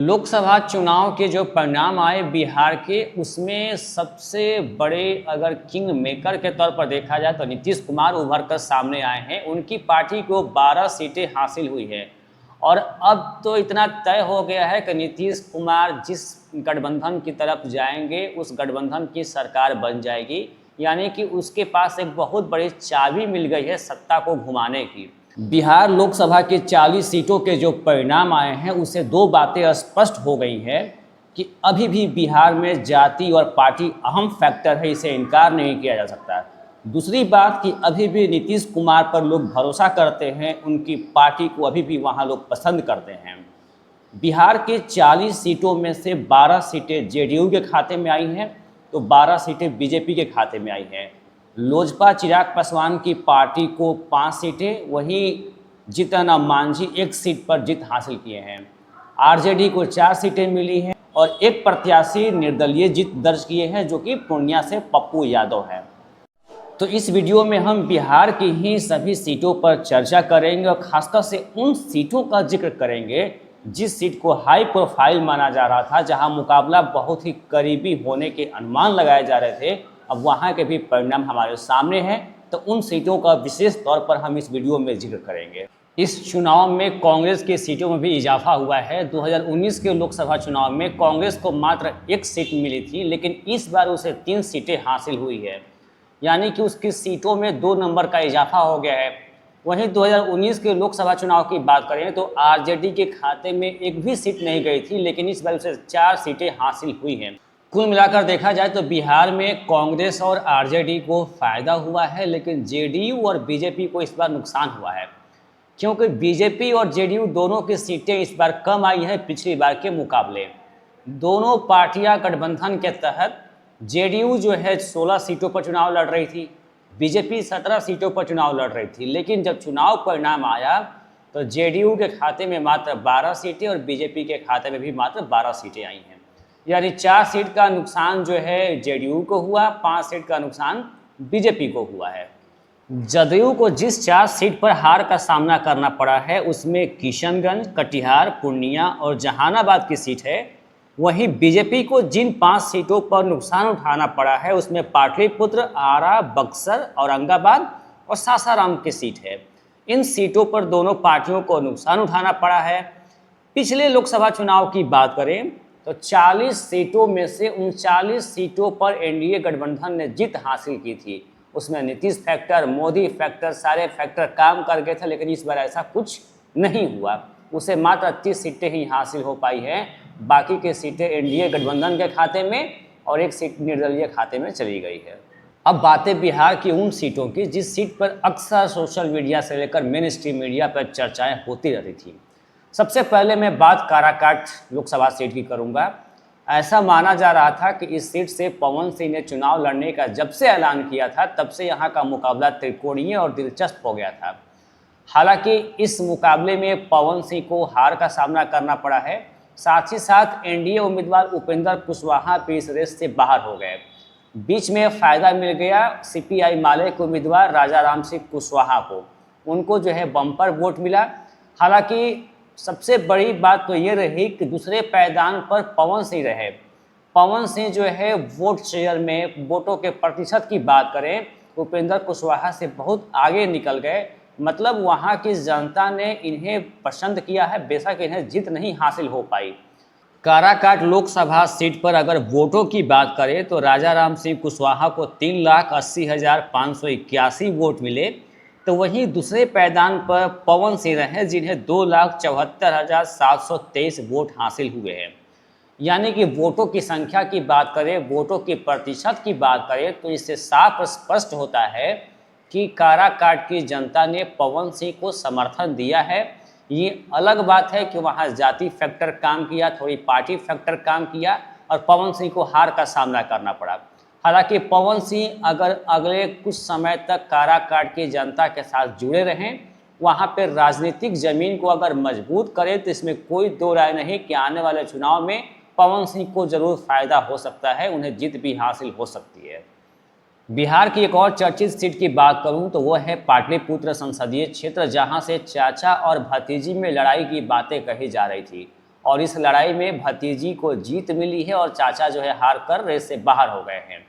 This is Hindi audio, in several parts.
लोकसभा चुनाव के जो परिणाम आए बिहार के, उसमें सबसे बड़े अगर किंग मेकर के तौर पर देखा जाए तो नीतीश कुमार उभर कर सामने आए हैं। उनकी पार्टी को 12 सीटें हासिल हुई है और अब तो इतना तय हो गया है कि नीतीश कुमार जिस गठबंधन की तरफ जाएंगे उस गठबंधन की सरकार बन जाएगी। यानी कि उसके पास एक बहुत बड़ी चाबी मिल गई है सत्ता को घुमाने की। बिहार लोकसभा के 40 सीटों के जो परिणाम आए हैं उससे दो बातें स्पष्ट हो गई हैं कि अभी भी बिहार में जाति और पार्टी अहम फैक्टर है, इसे इनकार नहीं किया जा सकता। दूसरी बात कि अभी भी नीतीश कुमार पर लोग भरोसा करते हैं, उनकी पार्टी को अभी भी वहाँ लोग पसंद करते हैं। बिहार के 40 सीटों में से 12 सीटें जेडीयू के खाते में आई हैं तो 12 सीटें बीजेपी के खाते में आई हैं। लोजपा चिराग पासवान की पार्टी को 5 सीटें, वहीं जीतन राम मांझी 1 सीट पर जीत हासिल किए हैं। आरजेडी को 4 सीटें मिली हैं और एक प्रत्याशी निर्दलीय जीत दर्ज किए हैं जो कि पूर्णिया से पप्पू यादव है। तो इस वीडियो में हम बिहार की ही सभी सीटों पर चर्चा करेंगे और खासकर से उन सीटों का जिक्र करेंगे जिस सीट को हाई प्रोफाइल माना जा रहा था, जहां मुकाबला बहुत ही करीबी होने के अनुमान लगाए जा रहे थे। अब वहां के भी परिणाम हमारे सामने हैं तो उन सीटों का विशेष तौर पर हम इस वीडियो में जिक्र करेंगे। इस चुनाव में कांग्रेस की सीटों में भी इजाफा हुआ है। 2019 के लोकसभा चुनाव में कांग्रेस को मात्र 1 सीट मिली थी, लेकिन इस बार उसे 3 सीटें हासिल हुई है, यानी कि उसकी सीटों में 2 नंबर का इजाफा हो गया है। वहीं 2019 के लोकसभा चुनाव की बात करें तो आरजेडी के खाते में एक भी सीट नहीं गई थी, लेकिन इस बार उसे 4 सीटें हासिल हुई हैं। कुल मिलाकर देखा जाए तो बिहार में कांग्रेस और आरजेडी को फायदा हुआ है, लेकिन जेडीयू और बीजेपी को इस बार नुकसान हुआ है, क्योंकि बीजेपी और जेडीयू दोनों की सीटें इस बार कम आई हैं पिछली बार के मुकाबले। दोनों पार्टियां गठबंधन के तहत जेडीयू जो है 16 सीटों पर चुनाव लड़ रही थी, बीजेपी 17 सीटों पर चुनाव लड़ रही थी, लेकिन जब चुनाव परिणाम आया तो जेडीयू के खाते में मात्र 12 सीटें और बीजेपी के खाते में भी मात्र 12 सीटें आई हैं। यानी 4 सीट का नुकसान जो है जेडीयू को हुआ, 5 सीट का नुकसान बीजेपी को हुआ है। जदयू को जिस 4 सीट पर हार का सामना करना पड़ा है उसमें किशनगंज, कटिहार, पूर्णिया और जहानाबाद की सीट है। वहीं बीजेपी को जिन 5 सीटों पर नुकसान उठाना पड़ा है उसमें पाटलिपुत्र, आरा, बक्सर, औरंगाबाद और सासाराम की सीट है। इन सीटों पर दोनों पार्टियों को नुकसान उठाना पड़ा है। पिछले लोकसभा चुनाव की बात करें तो 40 सीटों में से 39 सीटों पर एनडीए गठबंधन ने जीत हासिल की थी। उसमें नीतीश फैक्टर, मोदी फैक्टर, सारे फैक्टर काम कर गए थे, लेकिन इस बार ऐसा कुछ नहीं हुआ। उसे मात्र 30 सीटें ही हासिल हो पाई हैं, बाकी की सीटें एनडीए गठबंधन के खाते में और 1 सीट निर्दलीय खाते में चली गई है। अब बातें बिहार की उन सीटों की जिस सीट पर अक्सर सोशल मीडिया से लेकर मेन स्ट्रीम मीडिया पर चर्चाएं होती रहती थी। सबसे पहले मैं बात काराकाट लोकसभा सीट की करूंगा। ऐसा माना जा रहा था कि इस सीट से पवन सिंह ने चुनाव लड़ने का जब से ऐलान किया था तब से यहाँ का मुकाबला त्रिकोणीय और दिलचस्प हो गया था। हालांकि इस मुकाबले में पवन सिंह को हार का सामना करना पड़ा है, साथ ही साथ एनडीए उम्मीदवार उपेंद्र कुशवाहा भी इस रेस से बाहर हो गए। बीच में फ़ायदा मिल गया सीपीआई माले के उम्मीदवार राजा राम सिंह कुशवाहा को, उनको जो है बम्पर वोट मिला। हालांकि सबसे बड़ी बात तो ये रही कि दूसरे पायदान पर पवन सिंह रहे। पवन सिंह जो है वोट शेयर में, वोटों के प्रतिशत की बात करें, उपेंद्र कुशवाहा से बहुत आगे निकल गए। मतलब वहाँ की जनता ने इन्हें पसंद किया है, बेशक इन्हें जीत नहीं हासिल हो पाई। काराकाट लोकसभा सीट पर अगर वोटों की बात करें तो राजा राम सिंह कुशवाहा को 3,80,581 वोट मिले, तो वहीं दूसरे पायदान पर पवन सिंह रहे जिन्हें 2,74,723 वोट हासिल हुए हैं। यानी कि वोटों की संख्या की बात करें, वोटों के प्रतिशत की बात करें तो इससे साफ स्पष्ट होता है कि काराकाट की जनता ने पवन सिंह को समर्थन दिया है। ये अलग बात है कि वहाँ जाति फैक्टर काम किया, थोड़ी पार्टी फैक्टर काम किया और पवन सिंह को हार का सामना करना पड़ा। हालांकि पवन सिंह अगर अगले कुछ समय तक काराकाट की जनता के साथ जुड़े रहें, वहाँ पर राजनीतिक ज़मीन को अगर मजबूत करें तो इसमें कोई दो राय नहीं कि आने वाले चुनाव में पवन सिंह को ज़रूर फ़ायदा हो सकता है, उन्हें जीत भी हासिल हो सकती है। बिहार की एक और चर्चित सीट की बात करूं तो वह है पाटलिपुत्र संसदीय क्षेत्र, जहां से चाचा और भतीजी में लड़ाई की बातें कही जा रही थी। और इस लड़ाई में भतीजी को जीत मिली है और चाचा जो है हार कर रेस से बाहर हो गए हैं।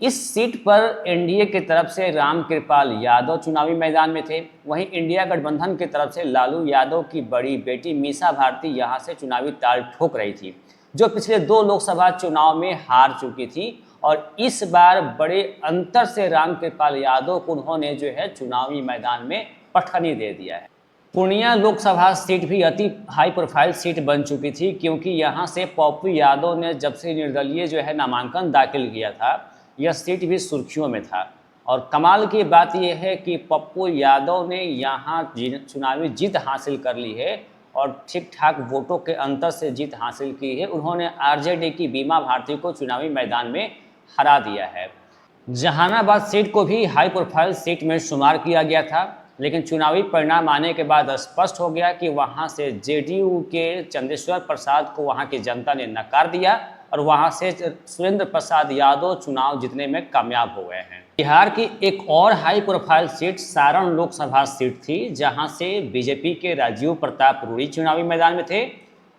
इस सीट पर एनडीए की तरफ से रामकृपाल यादव चुनावी मैदान में थे, वहीं इंडिया गठबंधन की तरफ से लालू यादव की बड़ी बेटी मीसा भारती यहां से चुनावी ताल ठोक रही थी, जो पिछले 2 लोकसभा चुनाव में हार चुकी थी। और इस बार बड़े अंतर से रामकृपाल यादव को उन्होंने जो है चुनावी मैदान में पटखनी दे दिया है। पूर्णिया लोकसभा सीट भी अति हाई प्रोफाइल सीट बन चुकी थी, क्योंकि यहां से पप्पू यादव ने जब से निर्दलीय जो है नामांकन दाखिल किया था, यह सीट भी सुर्खियों में था। और कमाल की बात यह है कि पप्पू यादव ने यहाँ चुनावी जीत हासिल कर ली है और ठीक ठाक वोटों के अंतर से जीत हासिल की है। उन्होंने आरजेडी की बीमा भारती को चुनावी मैदान में हरा दिया है। जहानाबाद सीट को भी हाई प्रोफाइल सीट में शुमार किया गया था, लेकिन चुनावी परिणाम आने के बाद स्पष्ट हो गया कि वहां से जेडीयू के चंदेश्वर प्रसाद को वहां की जनता ने नकार दिया और वहां से सुरेंद्र प्रसाद यादव चुनाव जीतने में कामयाब हो गए हैं। बिहार की एक और high profile seat Saran Lok Sabha seat थी, जहां से बीजेपी के राजीव प्रताप रूडी चुनावी मैदान में थे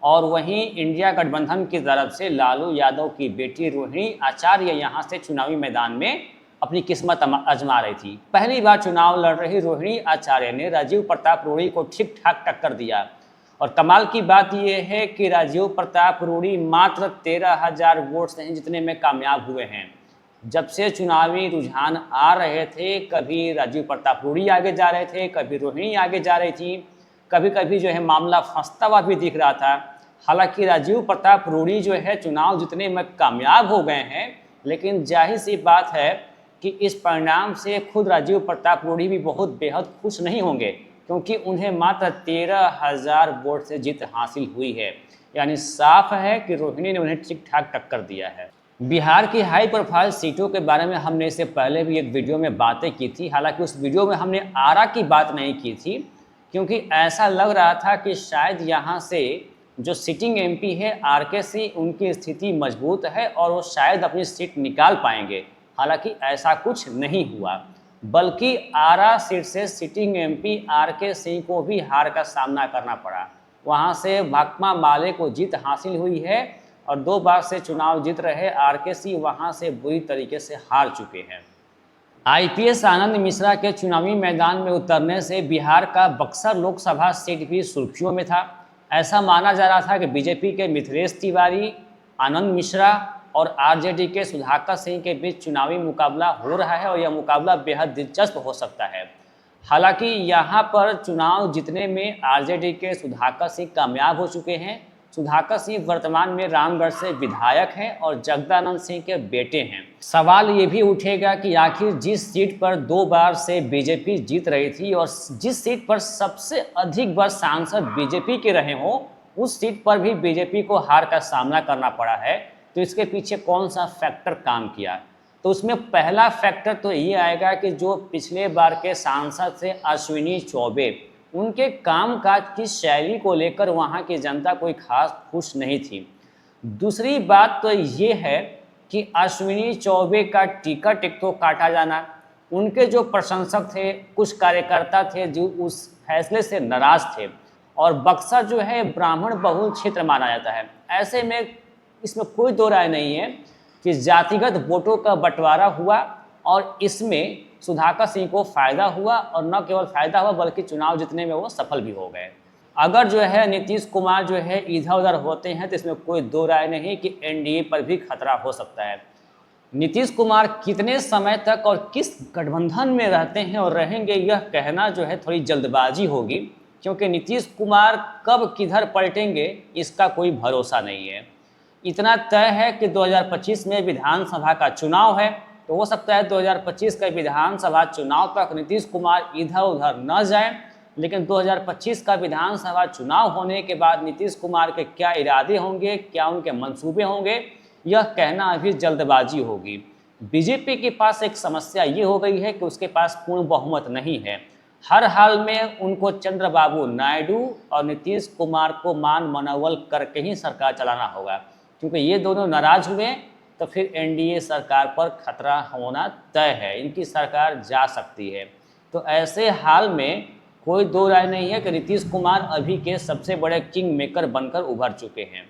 और वहीं इंडिया गठबंधन की तरफ से लालू यादव की बेटी रोहिणी आचार्य यहां से चुनावी मैदान में अपनी किस्मत आजमा रही थी। पहली बार चुनाव लड़ रही रोहिणी आचार्य ने राजीव प्रताप रूडी को ठीक ठाक टक्कर दिया और कमाल की बात यह है कि राजीव प्रताप रूडी मात्र 13,000 वोट से जीतने में कामयाब हुए हैं। जब से चुनावी रुझान आ रहे थे, कभी राजीव प्रताप रूडी आगे जा रहे थे, कभी रोहिणी आगे जा रही थी, कभी कभी जो है मामला फंसता हुआ भी दिख रहा था। हालांकि राजीव प्रताप रूडी जो है चुनाव जीतने में कामयाब हो गए हैं, लेकिन जाहिर सी बात है कि इस परिणाम से खुद राजीव प्रताप रूडी भी बहुत बेहद खुश नहीं होंगे, क्योंकि उन्हें मात्र 13,000 वोट से जीत हासिल हुई है। यानी साफ है कि रोहिणी ने उन्हें ठीक ठाक टक्कर दिया है। बिहार की हाई प्रोफाइल सीटों के बारे में हमने इससे पहले भी एक वीडियो में बातें की थी। हालांकि उस वीडियो में हमने आरा की बात नहीं की थी, क्योंकि ऐसा लग रहा था कि शायद यहाँ से जो सिटिंग एमपी है आरके सिंह, उनकी स्थिति मजबूत है और वो शायद अपनी सीट निकाल पाएंगे। हालांकि ऐसा कुछ नहीं हुआ, बल्कि आरा सीट से सिटिंग एमपी आरके सिंह को भी हार का सामना करना पड़ा। वहां से भाकपा माले को जीत हासिल हुई है और 2 बार से चुनाव जीत रहे आरके सिंह वहां से बुरी तरीके से हार चुके हैं। आईपीएस आनंद मिश्रा के चुनावी मैदान में उतरने से बिहार का बक्सर लोकसभा सीट भी सुर्खियों में था। ऐसा माना जा रहा था कि बीजेपी के मिथिलेश तिवारी, आनंद मिश्रा और आरजेडी के सुधाकर सिंह के बीच चुनावी मुकाबला हो रहा है और यह मुकाबला बेहद दिलचस्प हो सकता है। हालांकि यहां पर चुनाव जीतने में आरजेडी के सुधाकर सिंह कामयाब हो चुके हैं। सुधाकर सिंह वर्तमान में रामगढ़ से विधायक हैं और जगदानंद सिंह के बेटे हैं। सवाल ये भी उठेगा कि आखिर जिस सीट पर 2 बार से बीजेपी जीत रही थी और जिस सीट पर सबसे अधिक बार सांसद बीजेपी के रहे हों, उस सीट पर भी बीजेपी को हार का सामना करना पड़ा है, तो इसके पीछे कौन सा फैक्टर काम किया? तो उसमें पहला फैक्टर तो ये आएगा कि जो पिछले बार के सांसद थे अश्विनी चौबे, उनके कामकाज की शैली को लेकर वहाँ की जनता कोई खास खुश नहीं थी। दूसरी बात तो ये है कि अश्विनी चौबे का टिकट एक तो काटा जाना, उनके जो प्रशंसक थे, कुछ कार्यकर्ता थे जो उस फैसले से नाराज थे, और बक्सर जो है ब्राह्मण बहुल क्षेत्र माना जाता है। ऐसे में इसमें कोई दो राय नहीं है कि जातिगत वोटों का बंटवारा हुआ और इसमें सुधाकर सिंह को फायदा हुआ, और न केवल फायदा हुआ बल्कि चुनाव जीतने में वो सफल भी हो गए। अगर जो है नीतीश कुमार जो है इधर उधर होते हैं तो इसमें कोई दो राय नहीं कि एनडीए पर भी खतरा हो सकता है। नीतीश कुमार कितने समय तक और किस गठबंधन में रहते हैं और रहेंगे, यह कहना जो है थोड़ी जल्दबाजी होगी, क्योंकि नीतीश कुमार कब किधर पलटेंगे इसका कोई भरोसा नहीं है। इतना तय है कि 2025 में विधानसभा का चुनाव है, तो हो सकता है 2025 का विधानसभा चुनाव तक नीतीश कुमार इधर उधर न जाएं, लेकिन 2025 का विधानसभा चुनाव होने के बाद नीतीश कुमार के क्या इरादे होंगे, क्या उनके मंसूबे होंगे, यह कहना अभी जल्दबाजी होगी। बीजेपी के पास एक समस्या ये हो गई है कि उसके पास पूर्ण बहुमत नहीं है। हर हाल में उनको चंद्रबाबू नायडू और नीतीश कुमार को मान मनोबल करके ही सरकार चलाना होगा, क्योंकि ये दोनों नाराज हुए तो फिर एनडीए सरकार पर खतरा होना तय है, इनकी सरकार जा सकती है। तो ऐसे हाल में कोई दो राय नहीं है कि नीतीश कुमार अभी के सबसे बड़े किंग मेकर बनकर उभर चुके हैं।